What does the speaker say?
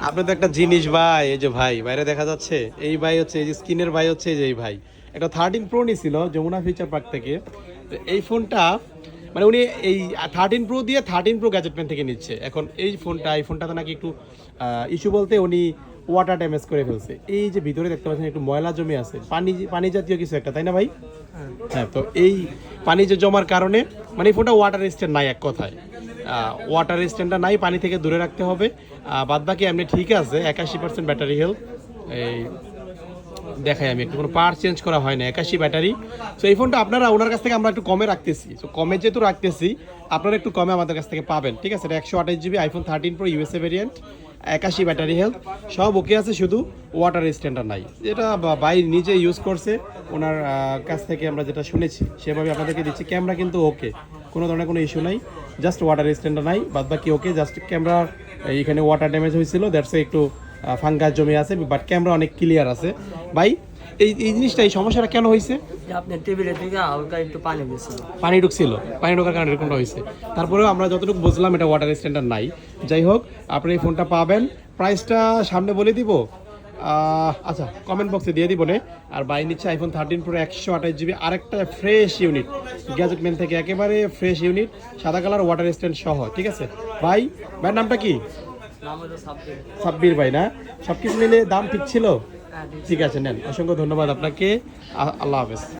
আপনি তো একটা জিনিস ভাই, এই যে ভাই বাইরে দেখা যাচ্ছে, এই ভাই হচ্ছে, এই যে স্ক্রিনের ভাই হচ্ছে, এই যে এই ভাই একটা 13 প্রো নিছিল যমুনা ফিচার পার্ক থেকে। তো এই ফোনটা মানে উনি এই 13 প্রো দিয়ে 13 প্রো গ্যাজেটম্যান থেকে নিচ্ছে। এখন এই ফোনটাতে নাকি একটু ইস্যু বলতে উনি ওয়াটার ড্যামেজ করে ফেলছে। এই যে ভিতরে দেখতে পাচ্ছেন একটু ময়লা জমে আছে, পানি জাতীয় কিছু একটা, তাই না ভাই? হ্যাঁ, তো এই পানি যে জমার কারণে মানে এই ফোনটা ওয়াটার রেজিস্ট্যান্ট নাই এক কথায়। ওয়াটার রেজিস্ট্যান্টটা নাই, পানি থেকে দূরে রাখতে হবে। বাদ বাকি এমনি ঠিক আছে, 81% ব্যাটারি হেলথ। এই দেখাই আমি একটু, কোনো পার্ট চেঞ্জ করা হয় না, 81 ব্যাটারি। সো এই ফোনটা আপনারা ওনার কাছ থেকে আমরা একটু কমে রাখতেছি। সো কমে যেহেতু রাখতেছি, আপনারা একটু কমে আমাদের কাছ থেকে পাবেন, ঠিক আছে? এটা 128 GB iPhone 13 pro USA variant, 81 battery health, সব ওকে আছে, শুধু ওয়াটার স্ট্যান্ডার নাই। এটা ভাই নিজে ইউজ করছে, ওনার কাছ থেকে আমরা যেটা শুনেছি সেভাবে আপনাদেরকে দিচ্ছি। ক্যামেরা কিন্তু ওকে, কোনো ধরনের কোনো ইস্যু নাই, জাস্ট ওয়াটার স্ট্যান্ডার নাই, বাদ বাকি ওকে। জাস্ট ক্যামেরা এখানে ওয়াটার ড্যামেজ হয়েছিল, দ্যাটস একটু ফাঙ্গাস জমে আছে, বাট ক্যামেরা অনেক ক্লিয়ার আছে ভাই। এই জিনিসটা, এই সমস্যাটা কেন হয়েছে? আপনার টেবিলের থেকে হালকা একটু পানি গেছিল, পানি ঢুকছিল, পানি ঢোকার কারণে এরকমটা হয়েছে। তারপরেও আমরা যতটুকু বুঝলাম এটা ওয়াটার স্ট্যান্ডার্ড নাই। যাই হোক, আপনি এই ফোনটা পাবেন, প্রাইসটা সামনে বলে দিব, আচ্ছা কমেন্ট বক্সে দিয়ে দিব নে। আর বাই নিচ্ছে আইফোন 13 প্রো 128 GB, আরেকটা ফ্রেশ ইউনিট গ্যাজেটম্যান থেকে, একেবারে ফ্রেশ ইউনিট, সাদা কালার, ওয়াটার স্ট্যান্ড সহ, ঠিক আছে ভাই? ভাইয়ের নামটা কি? নাম হলো সাব্বির। সাব্বির ভাই না? সব কিছু মিলে দাম ঠিক ছিল? হ্যাঁ, ঠিক আছে, নেন, অসংখ্য ধন্যবাদ আপনাকে। আল্লাহ হাফেজ।